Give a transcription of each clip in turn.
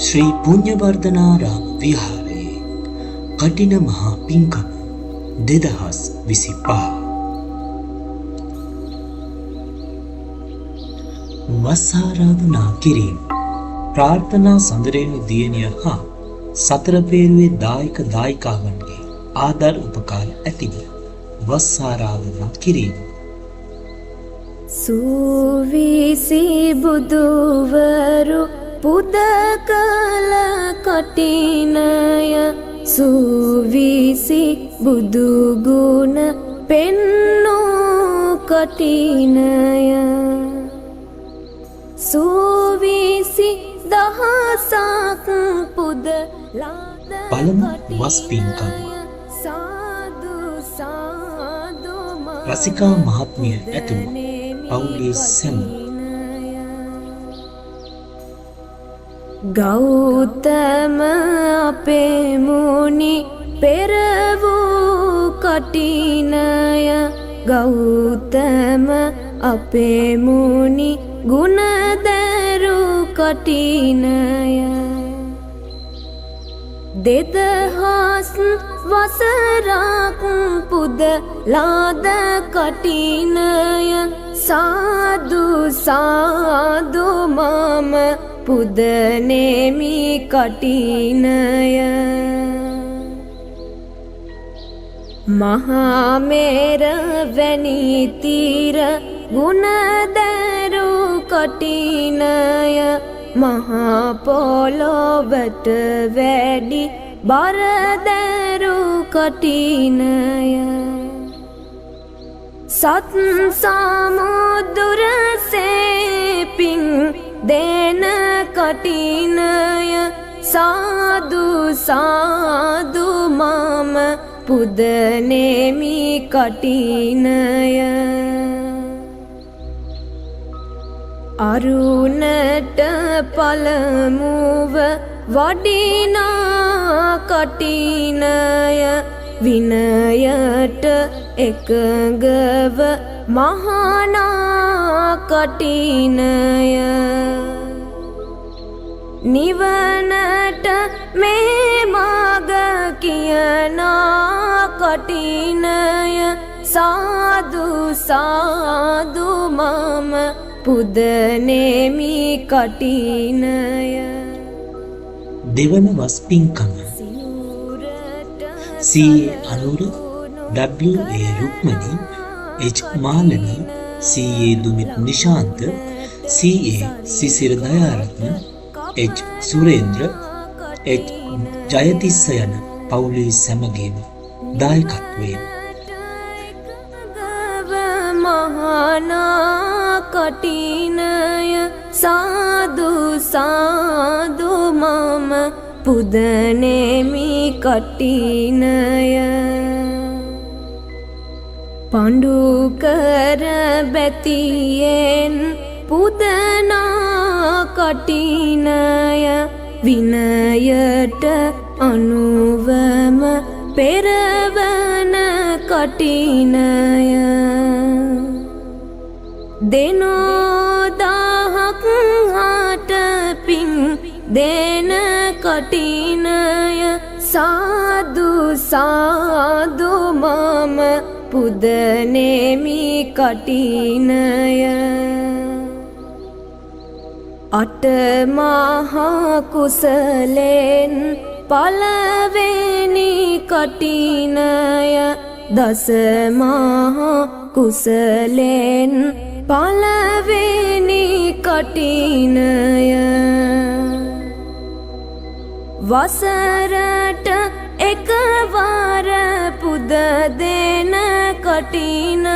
ශ්‍රී පුණ්‍යවර්ධනාරාම විහාරයේ කටින මහා පිංකම 2025 වස් ආරාධනා කිරීම ප්‍රාර්ථනා සඳරේණු දියණිය හා සතර පේරුවේ දායක දායිකාවන්ගේ ආදර උපකාර ඇතිව වස් ආරාධනා කිරීම සූවිසි බුදුවරු පුද කළ කටිනය සූවිසි බුදු ගුණ පෙන්නූ කටිනය සූවිසි දහසක් පුද පළමු වස් පින්කම රසිකා මහත්මිය ඇතුළු පවුලේ සැම ගෞතම අපේ මුනි පෙර වූ කටිනය ගෞතම අපේ මුනි ගුණදරු කටිනය දෙදහස් වසරක් පුද ලාද කටිනය සාදු සාදු මම පුද නෙමි කටිනය මහා මේර වැනි තීර ගුණදරු කටිනය මහා පොළොවට වැඩි බරදරු කටිනය සත් සමුදුර සේපින් දෙන කටිනය සාදු සාදු මම පුද නෙමි කටිනය අරුණට පළමුව වඩිනා කටිනය විනයට එකඟව මහානා කටිනය නිවනට මේ මග කියනා කටිනය සාදු සාදු මම පුද නෙමි කටිනය දෙවන වස් පින්කම C.A. Anura W.A. රුක්මනි H. Malani C.A. Dumith Nishantha C.A. Sisira Dayaratne H. Surendra H. Jayatissa යන පවුලේ සැමගේම දායකත්වයෙන් මහානා කටිනය සාදු සාදු මම පුද නෙමි කටිනය පඬු කර බැතියෙන් පුදනා කටිනය විනයට අනුවම පෙරවන කටිනය දෙනෝදාහක් හාට පින් දෙන කටිනය සාදු සාදු මම පුද නෙමි කටිනය අට මහා කුසලෙන් පළවෙනි කටිනය දස මහා කුසලෙන් පළවෙනි කටිනය වසරට එකවර පුද දෙන කටිනය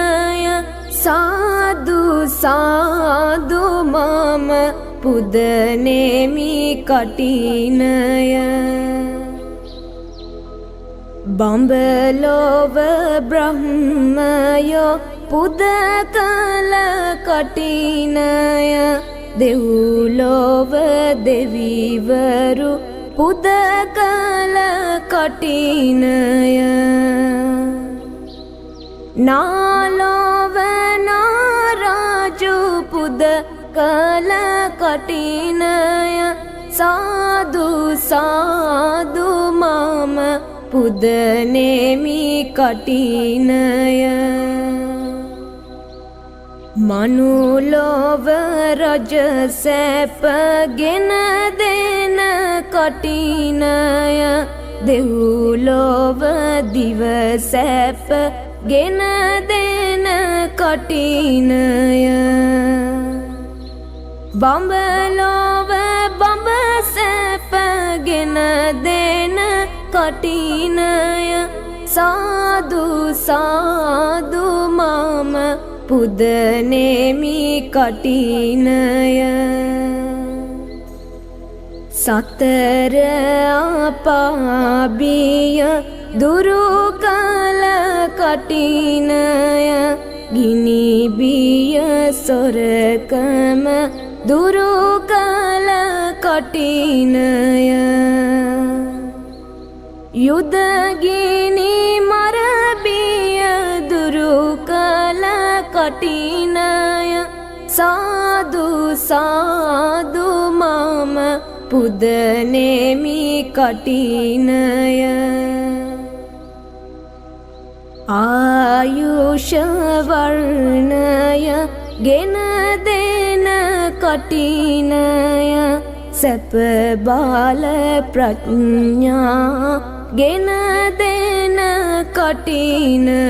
සාදු සාදු මම පුද නෙමි කටිනය බඹලොව බ්‍රහ්මයෝ පුද කළ කටිනය දෙව්ලොව දෙවිවරු පුද කළ කටිනය නාලොව නාරාජු පුද කළ කටිනය සාදු සාදු මම පුදනෙමි කටිනය මනුලොව රජ සැපගෙන දෙන කටිනය දෙව්ලොව දිව සැප ගෙන දෙන කටිනය බඹලොව බඹ සැප ගෙන දෙන කටිනය සාදු සාදු මම පුදනෙමි කටිනය සතර අපාබිය දුරු කල කටිනය ගිනි බිය සොරකම දුරු කල කටිනය යුද ගිනි මර බිය දුරු කල කටිනය සාදු සාදු මම පුදනෙමි කටිනය ආයුෂ වර්ණය ගෙන දෙන කටිනය සැප බල ප්‍රඥා ගෙන දෙන කටිනය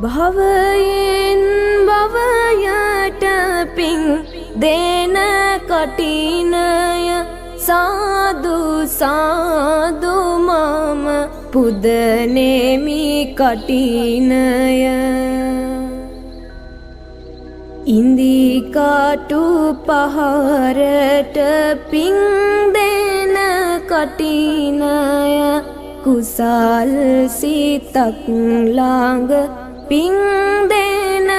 භවයෙන් භවයට පිං දෙන කටිනය සාදු සාදු මම පුදනෙමි කටිනය ඉන්දිකාටු පහරට පිං දෙන කටිනය කුසල් සිතක් ළඟ පිං දෙන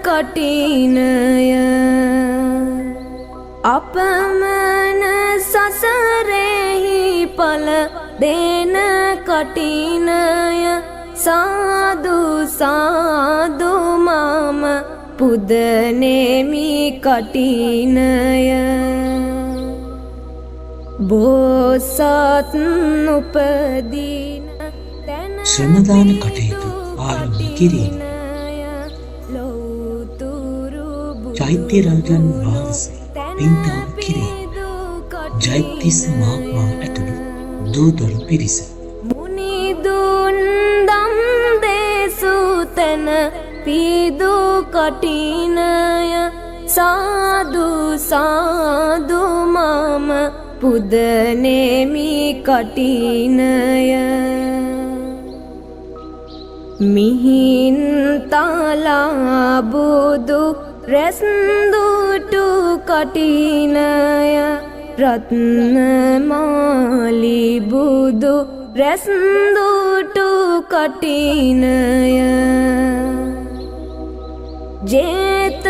කටිනය අපමණ සසරෙහි ඵල දෙන කටිනය සාදු සාදු මම පුදනෙමි කටිනය බෝසත් උපදීන ශ්‍රමදාන කටයුතු ආරම්භ කිරීම චෛත්‍ය රජන් වහන්සේ පින්තාව කිරීම ජෛත්‍යස් මහත්මයා ඇතුළු දූදොර පිරිස මුනිදුන් දම් දේසුතන පීදු කටිනය සාදු සාදු මම පුදනෙමි කටිනය මිහින් තලා බුදු රැස්දුටු කටිනය රත්න මාලි බුදු රැස්දුටු කටිනය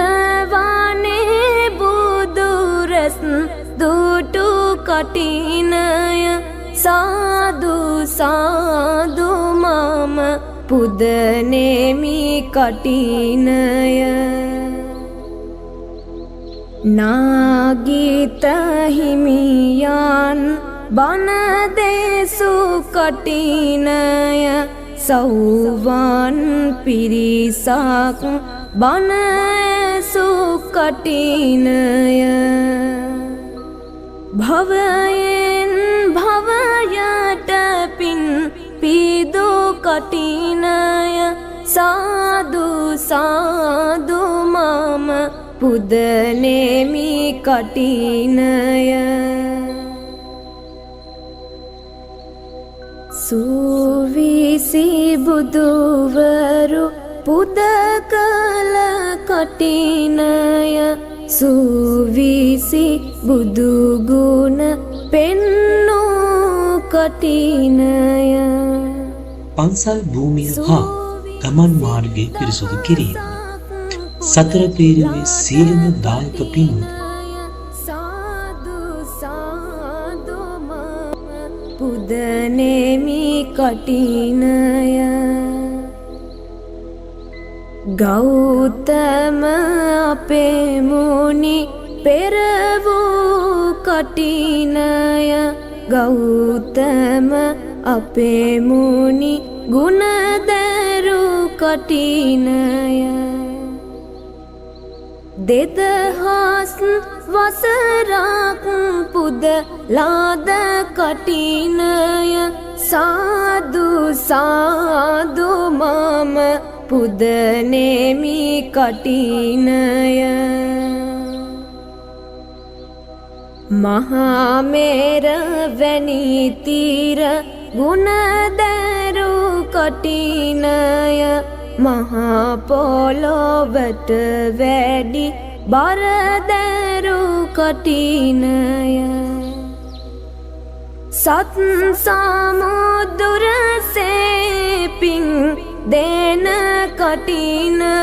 ජේතවනේ බුදු රැස්දුටු කටිනය සාදු සාදු මම පුදනෙමි කටිනය නාගිත හිමියන් බණ දේසු කටිනය සෞවන් පිරිසක් බණ ඇසු කටිනය භවයෙන් භවයට පින් පීදු කටිනය සාදු සාදු මම පුදනෙමි කටිනය සුවිසි බුදුවරු පුද කල කටිනය සුවිසි බුදු ගුණ පෙන්නු කටිනය පන්සල් භූමිය හා ගමන් මාර්ගය පිරිසුදු කිරීම සතර පීරිමේ සීලම දායක පින්වතුන් සාදු සාදු මම පුදනෙමි කටිනය ගෞතම අපේ මුනි පෙර වූ කටිනය ගෞතම අපේ මුනි ගුණදරු කටිනය දෙදහස් වසරක් පුදලාද කටිනය සාදු සාදු මම පුදනෙමි කටිනය මහාමේර වැනි තීර ගුණදරු කටිනය මහා පොළොවට වැඩි බරදරු කටිනය සත් සමුදුරසේ පිං දෙන කටිනය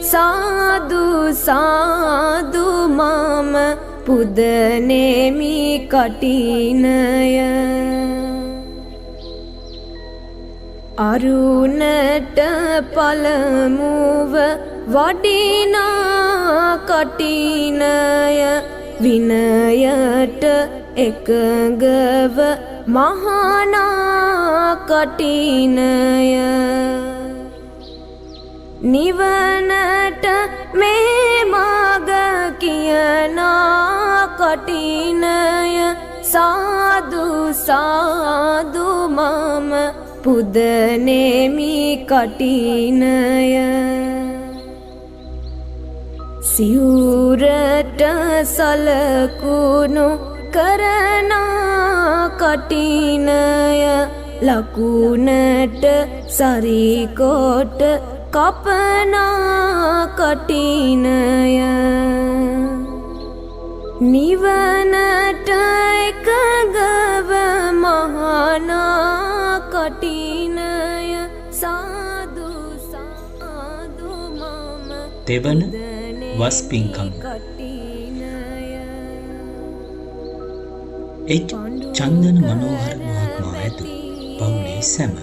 සාදු සාදු මම පුදනෙමි කටිනය අරුණට පළමුව වඩිනා කටිනය විනයට එකඟව මහානා කටිනය නිවනට මේ මග කියනා කටිනය සාදු සාදු මම පුදනෙමි කටිනය සිවුරට සලකුණු කරනා කටිනය ලකුණට සරිකොට කපනා කටිනය නිවනට එකගව මහානා කටිනය සාදු සාදු මම දෙවන වස් පින්කම් එච් චන්දන මනෝහර මහත්මයා ඇතු පවුලේ සැම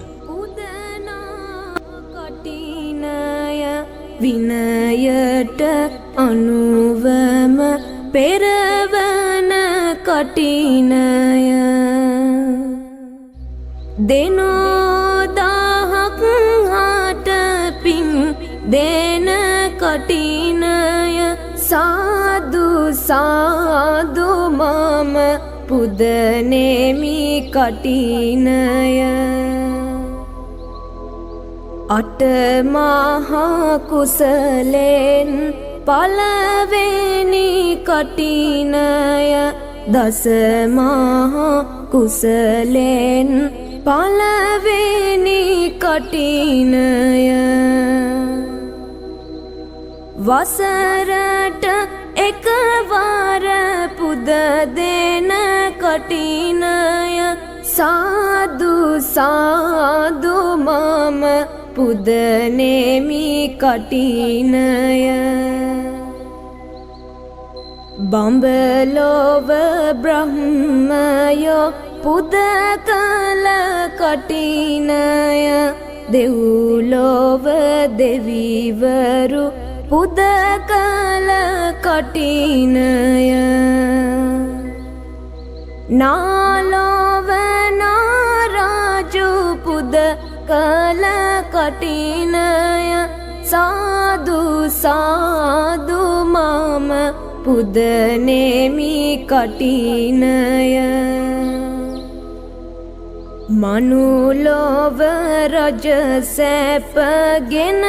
විනයට අනුවම පෙරවන කටිනය දෙනෝදාහක් හට පින් දෙන කටිනය සාදු සාදු මම පුදනෙමි කටිනය අටමහා කුසලෙන් පළවෙනි කටිනය දසමහා කුසලෙන් පළවෙනි කටිනය වසරට එකවර පුද දෙන කටිනය සාදු සාදු මම පුදනෙමි කටිනය බඹලොව බ්‍රහ්මයෝ පුද කළ කටිනය දෙව්ලොව දෙවිවරු පුද කළ කටිනය නාලොව නාරාජු පුද කළ කටිනය සාදු සාදු මම පුදනෙමි කටිනය මනුලොව රජ සැපගෙන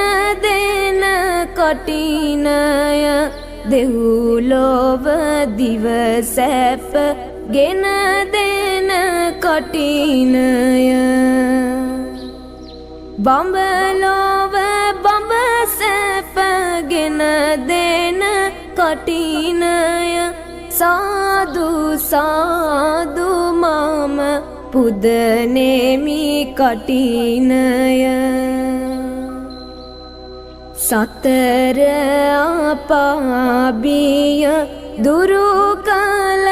දෙන කටිනය දෙව්ලොව දිව සැප ගෙන දෙන කටිනය බඹලොව බඹ සැපගෙන දෙන කටිනය සාදු සාදු මම පුදනෙමි කටිනය සතර අපාබිය දුරු කළ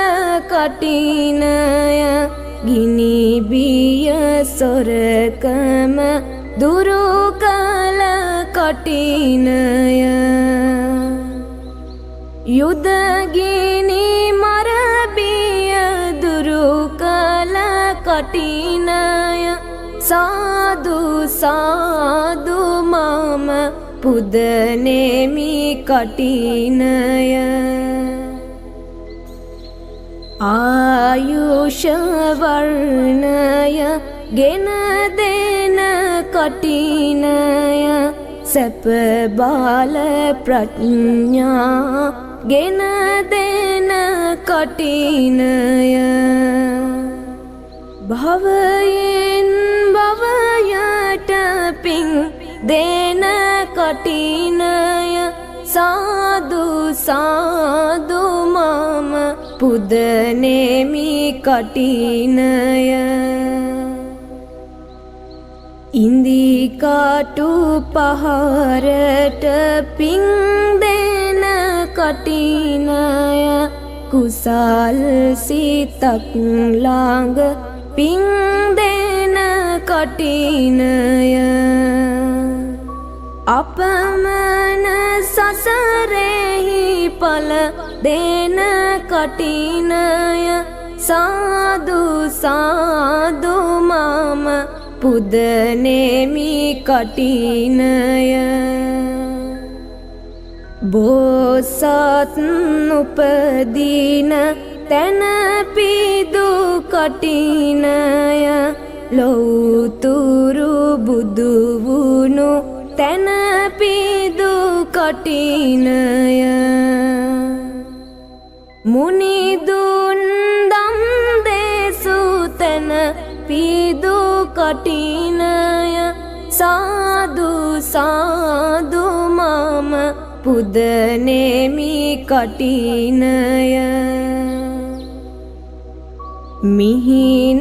කටිනය ගිනි බිය සොරකම දුරු කළ කටිනය යුද ගිනි මර බිය කටිනය සාදු සාදු මම පුදනෙමි කටිනය ආයුෂ වර්ණය ගෙන දෙන කටිනය සැප බාල ප්‍රඥා ගෙන දෙන කටිනය භවයෙන් භවයට පිං දෙන කටිනය සාදු සාදු මම පුදනෙමි කටිනය ඉන්දිකාටු පහරට පිං දෙන කටිනය කුසල් සිතක් ළඟ පිං දෙන කටිනය අපමණ සසරෙහි ඵල දෙන කටිනය සාදු සාදු මම පුදනෙමි කටිනය බෝසත් උපදීන තැන පිදු කටිනය ලෞතුරු බුදු වුණු තැන පිදු කටිනය මුනිදුන් දම් දේසු තැන පිදු කටිනය සාදු සාදු මම පුදනෙමි කටිනය මිහින්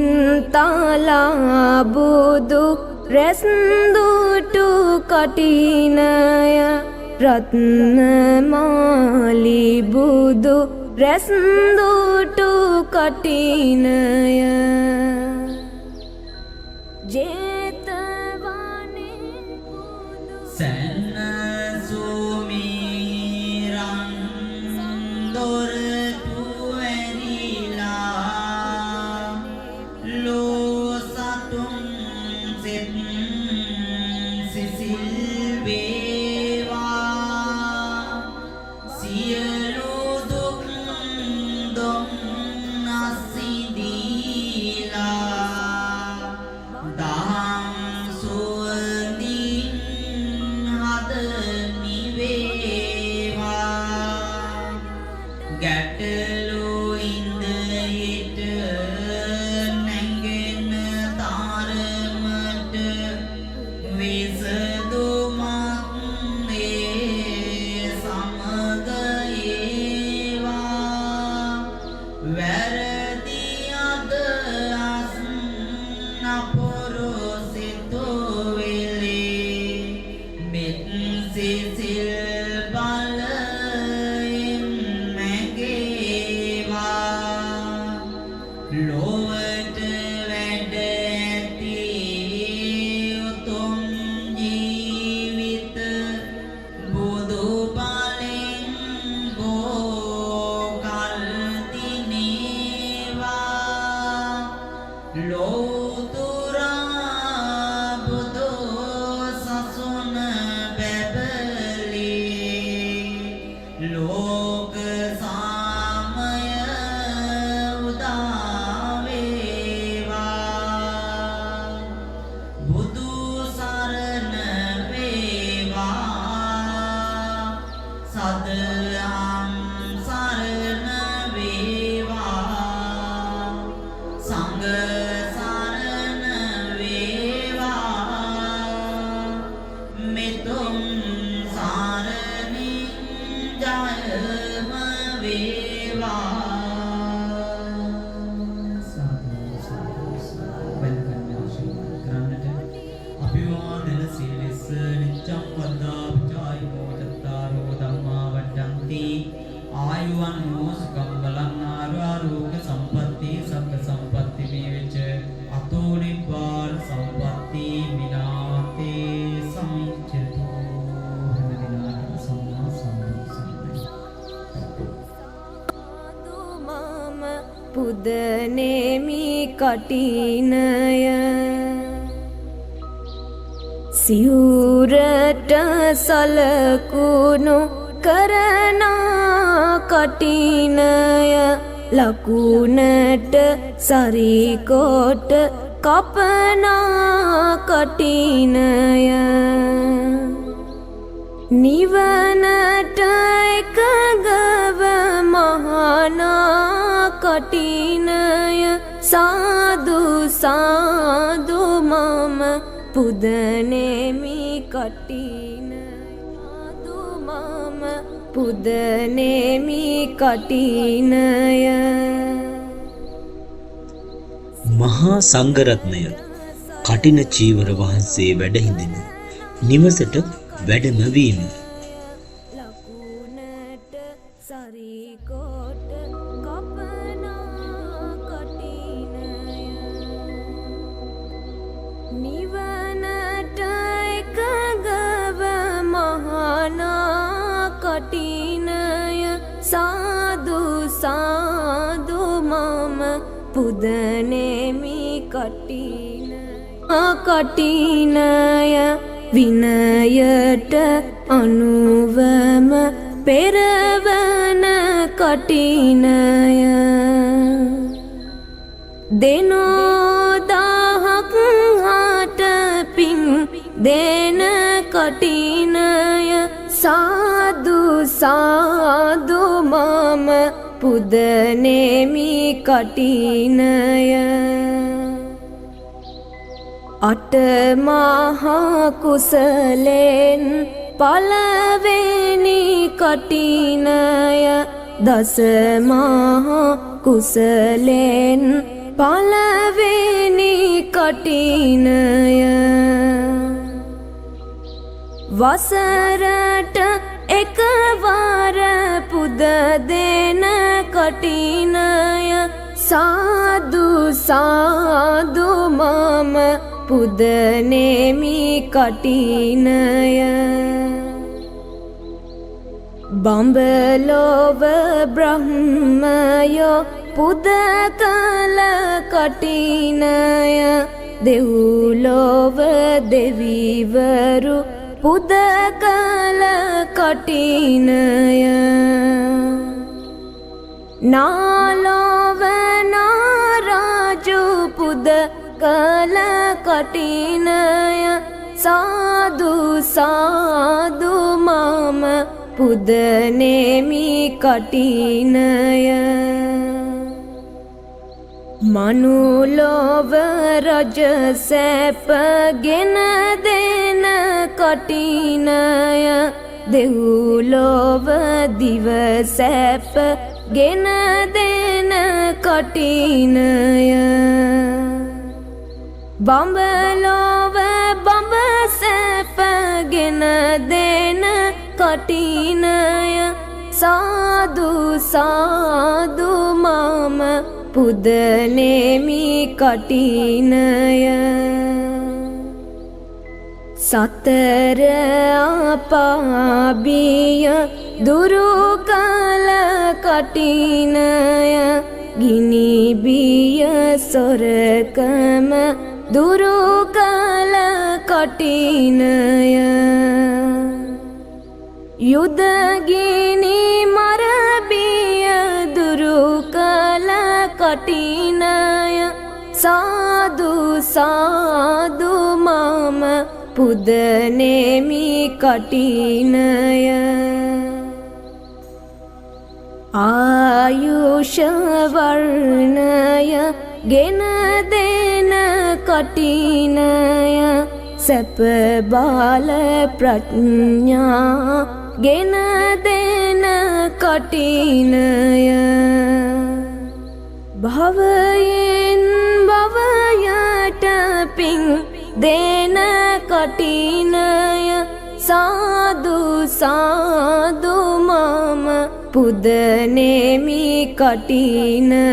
තලා බුදු රැස්දුටු කටිනය රත්නමාලි බුදු රැස්දුටු කටිනය ජේතවනේ බුදු සැනසුමිරන් දොරටු ඇරිලා ලෝ සතුන් සෙත් සිසිල් වේවා සියලු දුක් දුම්නසිදීලා දහම් සුවඳින් හද නිවේවා ගැටලු ඉන්දයට නැගෙන තරමට විසදුමක් ඒ සමග ඒවා වැරදි අදහස් නපුරු සිතුවිලි මෙත් සිසිල් බලයෙන් මැගේවා ලොවට වැඩ ඇති උතුම් ජීවිත බුදු බලෙන් බෝ කල් දිනේවා ලෝතුරා බුදු සසුන බැබලී ලෝක සාමය උදා වේවා බුදු සරණ වේවා සදහම් සරණ වේවා සංඝ සරණ වේවා මෙතුම් සරණින් ජයම වේවා සාදු සාදු වෙනකන් ආශිර්වාද කරන්නට අභිවාදන සීලස නිච්ඡම් වද්දා විචායෝ චත්තාරෝ ධම්මා වඩ්ඩන්ති ආයුවන්ෝ සුඛං බලං ආරෝග්‍ය සම්පatti සග්ග සම්පatti මේ වෙච්ච අතෝ නිබ්බාන සම්පatti විනාතේ සමිච්ඡතෝ හැම දිනකටම සම්මා සම්බුද්ධ සරණයි සාදු මම පුදනේමි කටිනය සිවුරට සලකුණු කරනා කටිනය ලකුණට සරිකොට කපනා කටිනය නිවනට එකගව මහනා කටිනය සාදු සාදු මම පුදනේමි කටිනය සාදු මම පුදනේමි කටිනය මහා සංඝරත්නය කටින චීවර වහන්සේ වැඩ හිඳින නිවසට වැඩම වීම ලකුණට සරිකොට කපනා කටිනය නිවනට එකගව මහනා කටිනය සාදු සාදු මම පුදනේමි කටිනය කටිනය විනයට අනුවම පෙරවන කටිනය දෙනෝදාහක් හට පින් දෙන කටිනය සාදු සාදු මම පුදනේමි කටිනය අට මහා කුසලෙන් පළවෙනි කටිනය දස මහා කුසලෙන් පළවෙනි කටිනය වසරට එකවර පුද දෙන කටිනය සාදු සාදු මම පුදනේමි කටිනය බඹලොව බ්‍රහ්මයෝ පුද කළ කටිනය දෙව්ලොව දෙවිවරු පුද කළ කටිනය නාලොව නාරාජු පුද කළ කටිනය සාදු සාදු මම පුදනේමි කටිනය මනුලොව රජ සැප ගෙන දෙන කටිනය දෙව්ලොව දිව සැප ගෙන දෙන කටිනය බඹලොව බඹ සැප ගෙන දෙන කටිනය සාදු සාදු මම පුදනේමි කටිනය සතර අපාබිය දුරු කළ කටිනය ගිනි බිය සොරකම දුරු කළ කටිනය යුදගිනි මරබිය දුරු කළ කටිනය සාදු සාදු මම පුදනේමි කටිනය ආයුෂ වර්ණය ගෙන දෙන කටිනය සැප බල ප්‍රඥා ගෙන දෙන කටිනය භවයෙන් භවයට පින් දෙන කටිනය සාදු සාදු මම පුදනේමි කටිනය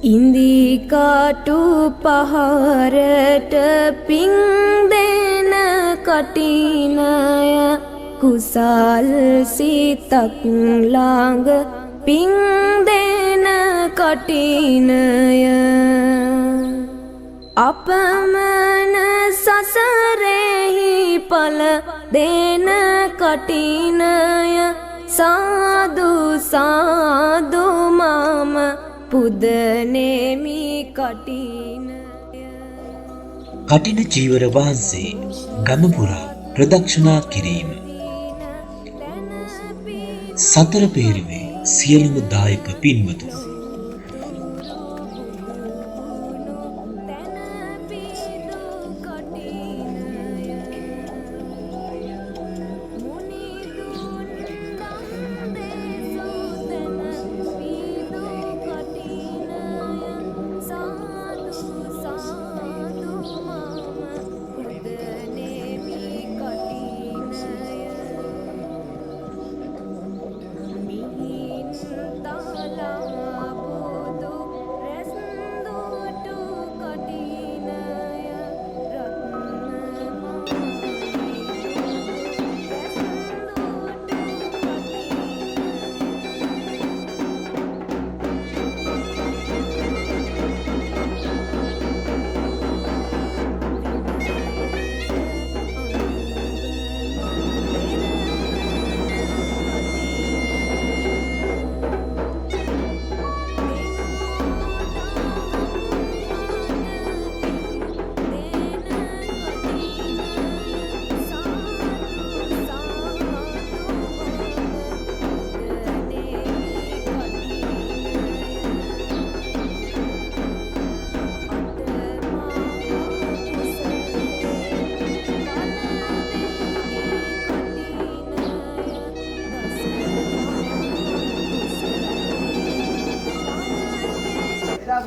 ඉන්දිකාටු පහරට පින් දෙන කටිනය කුසල් සිතක් ළඟ පිං දෙන කටිනය අපමණ සසරෙහි ඵල දෙන කටිනය සාදු සාදු මම පුදනෙමි කටිනය. කටින චීවර වහන්සේ ගමපුරා ප්‍රදක්ෂිනා කිරීම. සතර පේරුවේ සියලුම දායක පින්වතුන්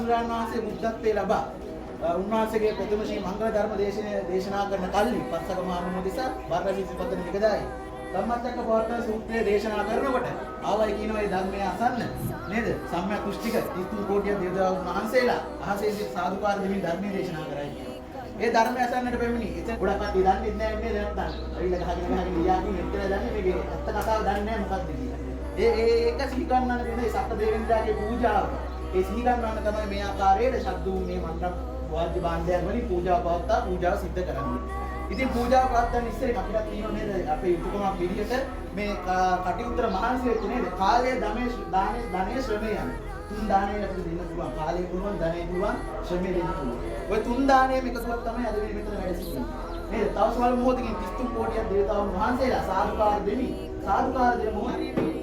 බුදුරජාණන් වහන්සේ බුද්ධත්වයේ ලබා උන්වහන්සේගේ ප්‍රථම ශ්‍රී මංගල ධර්ම දේශනා කරන කල්ලි පස්සක මහනුවර බාරවැසි සිපතන නිකදායි ධම්මචක්ක පවත්තන සූත්‍රය දේශනා කරනකොට ආවයි කියනවා මේ ධර්මය අසන්න නේද සම්‍යක් කුෂ්ටික 33 කෝටිය දේවතාවුන් වහන්සේලා අහසේ සිට සාදුකාර දෙමින් ධර්මයේ දේශනා කරයි කියනවා. ඒ ධර්මය අසන්නට පැමිණි. එතන ගොඩක් කට්ටිය දන්නේ නැහැ නේද නැත්තම්. අවිල ගහගෙන ලියාගෙන මෙතන දන්නේ මේකේ ඇත්ත කතාව දන්නේ නැහැ මොකක්ද කියලා. ඒක සිහි ගන්නන වෙන ඒ සත්‍ය දේවෙන්දාගේ පූජාව. ඒ සිහි ගන්නන තමයි මේ ආකාරයේ ශබ්දූ මේ මණ්ඩප වාද්‍ය භාණ්ඩයන් වලින් පූජා පවත්තා පූජාව සිද්ධ කරන්නේ. ඉතින් පූජා පවත්වන්න ඉස්සෙල්ලා අපිට තියෙනවා නේද අපේ යුතුයකමක් විදිහට මේ කටිඋත්තර මහන්සි වෙච්ච නේද කාලය ධනෙ ශ්‍රමය යන තුන් දාණය අපිට දෙන්න පුළුවන් කාලය පුළුවන් ධනෙ පුළුවන් ශ්‍රමය දෙන්න පුළුවන්. ඔය තුන් දාණයම එකතුවක් තමයි අද මෙතන වැඩ සිටින්නේ. නේද? තව සමහර මොහොතකින් 33 කෝටියක් දේවතාවුන් වහන්සේලා සාදුකාර දෙමි. සාදුකාර දෙන මොහොතේ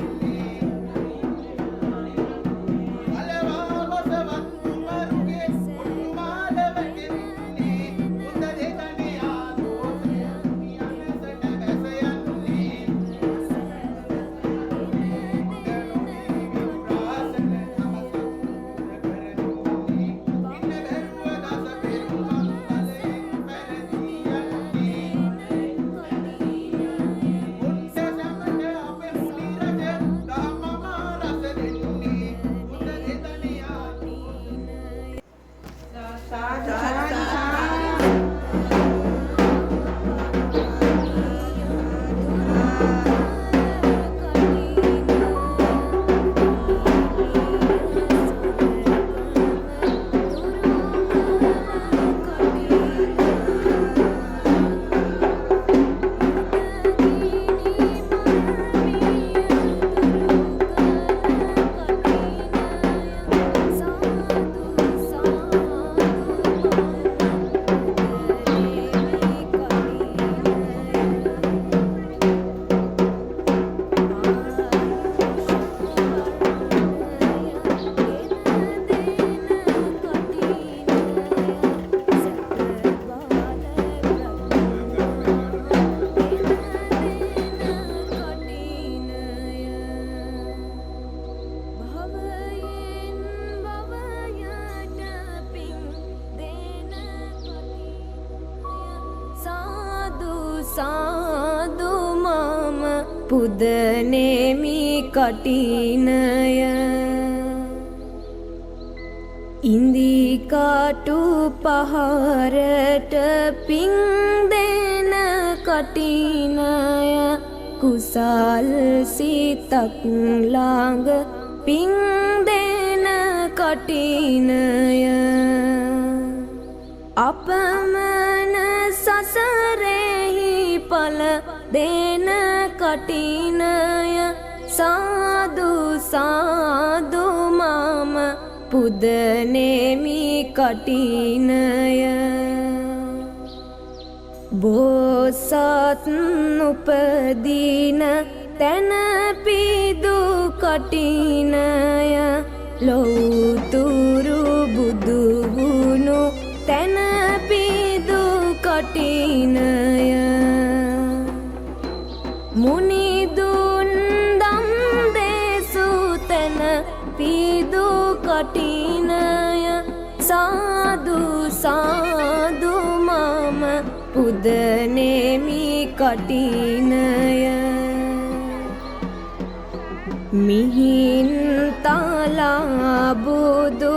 සාදු මම පුදනෙමි කටිනය ඉන්දි කාටු පහරට පිං දෙන කටිනය කුසල් සිතක් ළඟ පිං දෙන කටිනය අපමණ සසරෙහි ඵල දෙන කටිනය සාදු සාදු මම පුදනෙමි කටිනය බෝසත් උපදීන තැන පිදු කටිනය ලෞතුරු බුදු ගුණු තැන පිදු කටිනය මුනිදුන් දම් දේසු තැන පිදු කටිනය සාදු සාදු මම පුදනෙමි කටිනය මිහින් තලා බුදු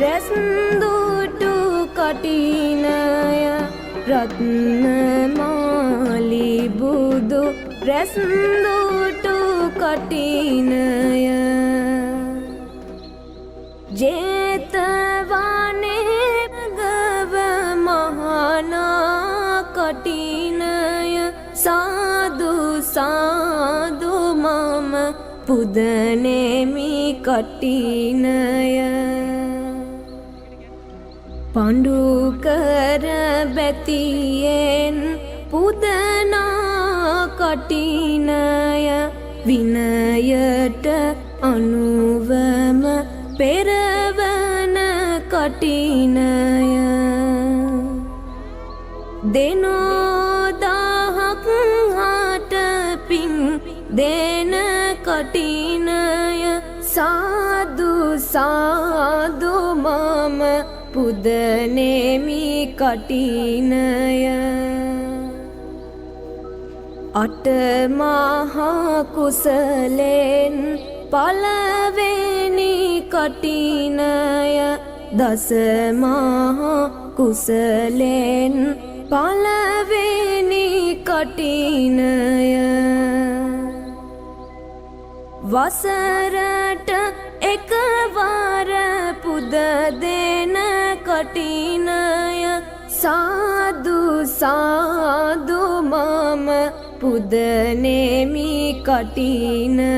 රැස්දුටු කටිනය රත්නමාලි බුදු රැස්දුටු කටිනය ජේතවනේ ගව මහනා කටිනය සාදු සාදු මම පුදනෙමි කටිනය පඬු කර බැතියෙන් පුදනා කටිනය විනයට අනුවම පෙරවන කටිනය දෙනෝ දහක් හට පිං දෙන කටිනය සාදු සාදු මම පුදනෙමි කටිනය අට මහා කුසලෙන් පළවෙනි කටිනය දස මහා කුසලෙන් පළවෙනි කටිනය වසරට එකවර පුද දෙන කටිනය සාදු සාදු මම පුදනෙමි කටිනය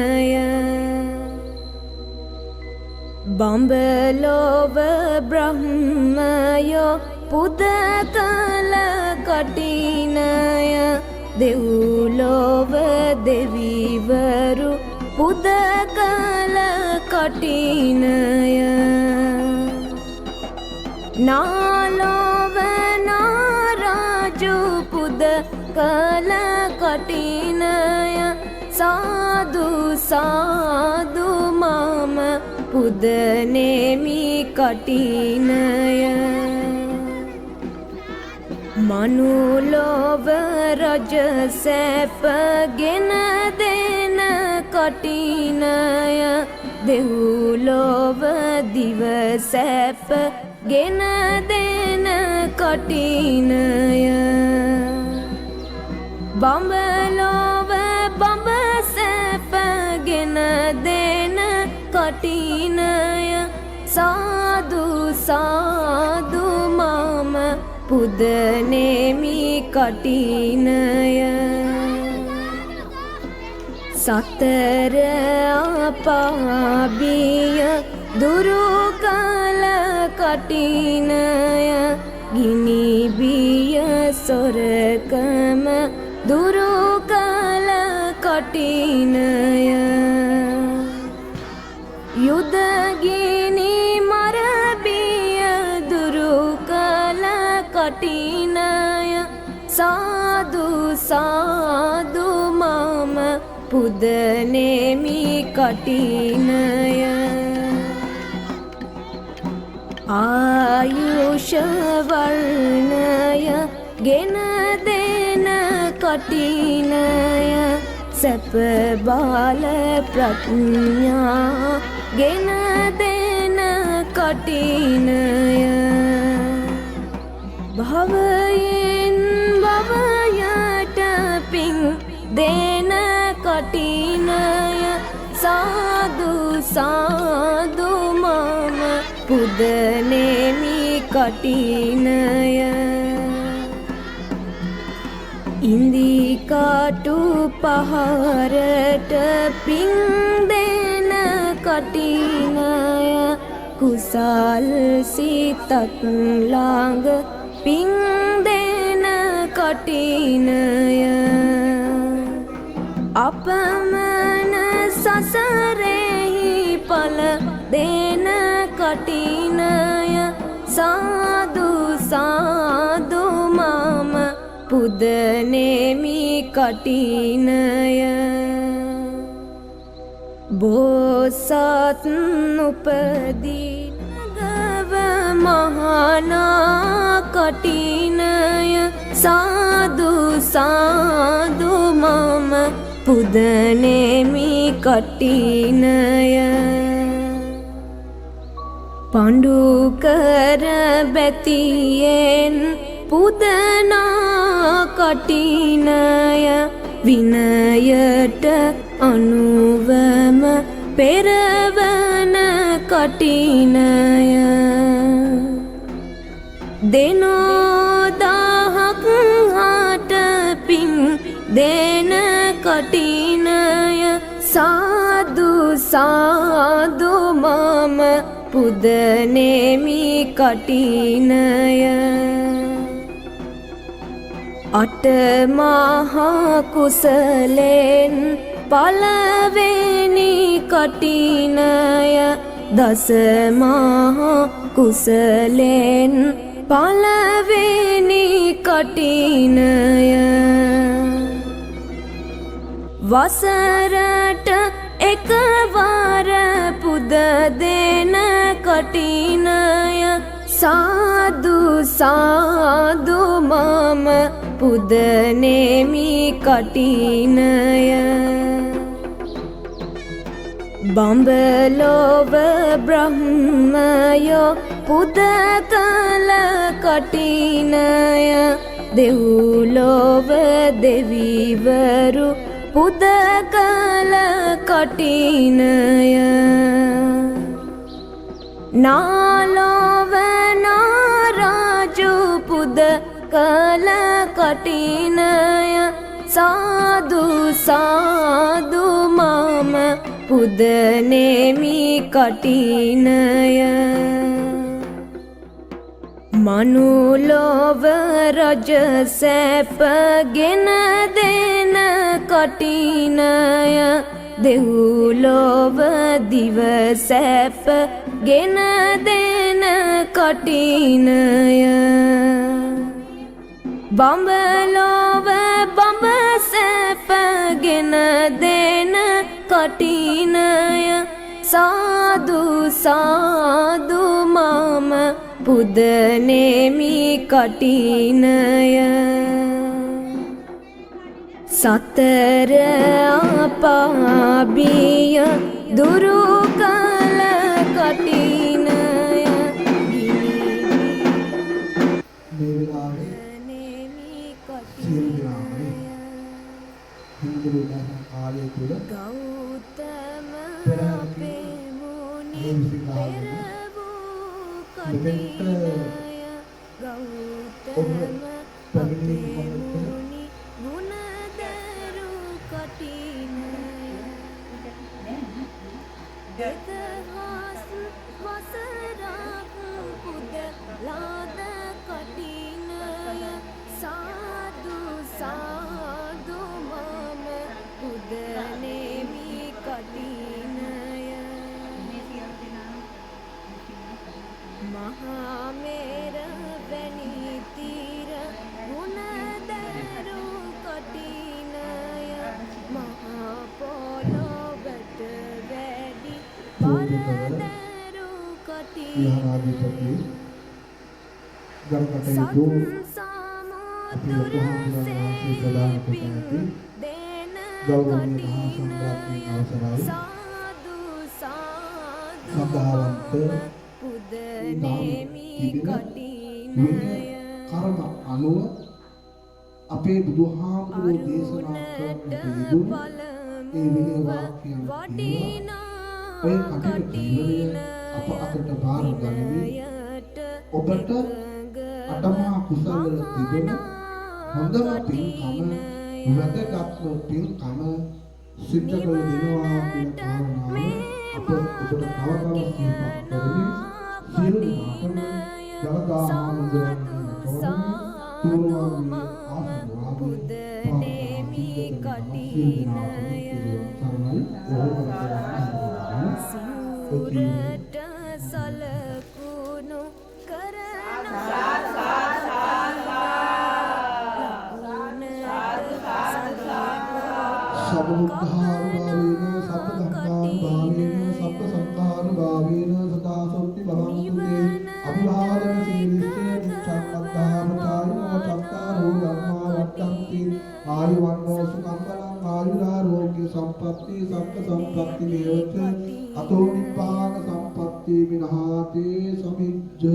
බඹලොව බ්‍රහ්මයෝ පුද කළ කටිනය දෙව්ලොව දෙවිවරු පුද කළ කටිනය නාලොව නාරාජු පුද කළ කටිනය සාදු සාදු මම පුදනෙමි කටිනය මනුලොව රජ සැප ගෙන දෙන කටිනය දෙව්ලොව දිව සැප ගෙන දෙන කටිනය බඹලොව බඹ සැප ගෙන දෙන කටිනය සාදු සාදු මම පුදනෙමි කටිනය සතර අපාබිය දුරු කළ කටිනය ගිනි බිය සොරකම දුරු කළ කටිනය යුදගිනි මරබිය දුරු කළ කටිනය සාදු සාදු මම පුදනෙමි කටිනය ආයුෂ වර්ණය ගෙන දෙන කටිනය සැප බාල ප්‍රඥා ගෙන දෙන කටිනය භවයෙන් භවයට පිං දෙන කටිනය සාදු සාදු මම පුදනෙමි කටිනය ඉන්දිකාටු පහරට පිං දෙන කටිනය කුසල් සිතත් ළඟ පිං දෙන කටිනය අපමණ සසරෙහි ඵල දෙන කටිනය සාදු සාදු මම පුදනෙමි කටිනය බෝසත් උපදී නගව මහනා කටිනය සාදු සාදු මම පුදනෙමි කටිනය පඬුකර බැතියෙන් පුදනා කටිනය විනයට අනුවම පෙරවන කටිනය දෙනෝදාහක් හට පින් දෙන කටිනය සාදු සාදු මම පුදනෙමි කටිනය අටමහා කුසලෙන් පළවෙනි කටිනය දසමහා කුසලෙන් පළවෙනි කටිනය වසරට එකවර පුද දෙන කටිනය සාදු සාදු මම පුදනෙමි කටිනය බඹලොව බ්‍රහ්මයෝ පුද කළ කටිනය දෙව්ලොව දෙවිවරු පුද කළ කටිනය නාලොව නාරාජු පුද කළ කටිනය සාදු සාදු මම පුදනෙමි කටිනය මනුලොව රජ සැප ගෙන දෙන කටිනය දෙව්ලොව දිව සැප ගෙන දෙන කටිනය බඹලොව බඹ සැප ගෙන දෙන කටිනය සාදු සාදු මම පුදනෙමි කටිනය සතර අපාබිය දුරු කළ කටිනය මේ වෙලාවේ සියලු දෙනාම හින්දු දහම් කාලය තුළ ගෞතම පෙරහැරකි මුනි මෙතෙන්ට ඔබ පැමිණීම කොමද ගුණදරු කටිනය දෙදහස් වසරක් පුද ලාද කටිනය සාදු සාදු මම පුදනෙමි කටිනය මහා මේර වැනි තීර ගුණදරු කටිනය මහා පොළොවට වැඩි පරදරු කටිනය විහාරාධිපති ගරුකටයුතු අපි ලොකුහාමුදුරන්වහන්සේ ප්‍රදාන කොට ඇති ගෞරවනීය මහා සම්බ්‍රාහ්මණ අවසරයි සද්ධාවන්ත පුදනෙමි කටිනය කර්ම අනුව අපේ බුදුහාමුදුරුවෝ දේශනා කරන පිළිතුරු ඒ විනය වාක්‍යයන් ඔය කටට ජීවනය අප අතට බාර ගනිමින් ඔබට අටමහා කුසල තිබෙන හොඳම පින්කම වැදගත්ම පින්කම සිද්ධ කළ දෙනවා කියන කාරණාව අප ඔබට තව තවත් සිහිපත් කරමින් සියලු දෙනාටම දවදා ආනන්දයන් තෝරන්නේ පුදනේමි කටිනය සිවුරට සලකුණු කරන සබුද්ධානුභාවේන සබ්බධම්මානුභාවේන සබ්බ සංඛානුභාවේන සදා සොත්ති භවන්තුතේ අභිවාදන සීලිස්සේ නිච්ඡක්ඛද්ධාමතායෝ චත්තාරෝ ධම්මා වට්ටන්ති ආයුවන්නෝ සුඛං බලං ආයුරාෝග්‍ය සම්පatti සබ්බ සම්පatti මේවච අතෝ නිපාන සම්පatti විනහාතේ සමිජ්ජතු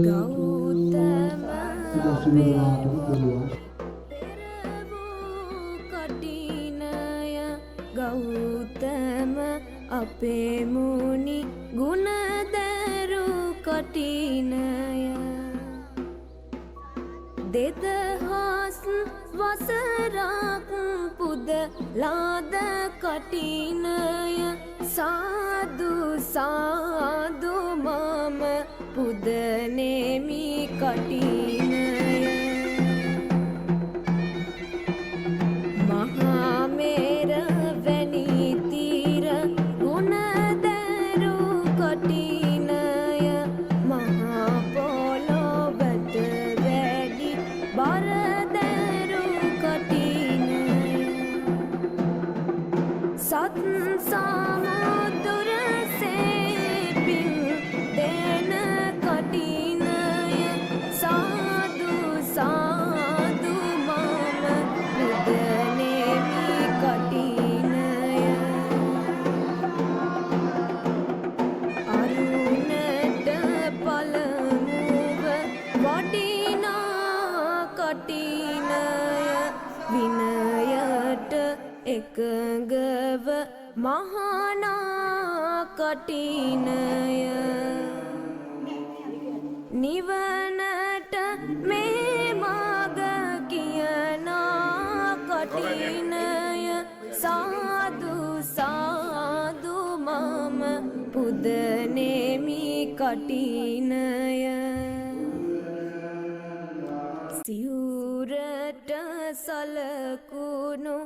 ගෞතම අපේ මුනි ගුණදරු කටිනය දෙදහස් වසරක් පුද ලාද කටිනය සාදු සාදු මම පුදනේමි කටිනය එකඟව මහානා කටිනය නිවනට මේ මග කියනා කටිනය සාදු සාදු මම පුදනේමි කටිනය සිවුරට සලකුණු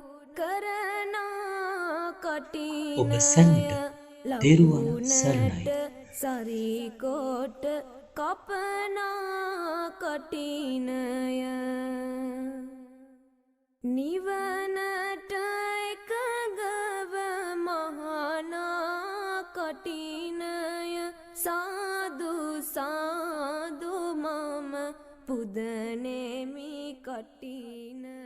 ඔබ සැමට තෙරුවන් සරණයි. සරිකොට කපනා කටිනය නිවනට එකඟව මහානා කටිනය සාදු සාදු මම පුදනේමි කටිනය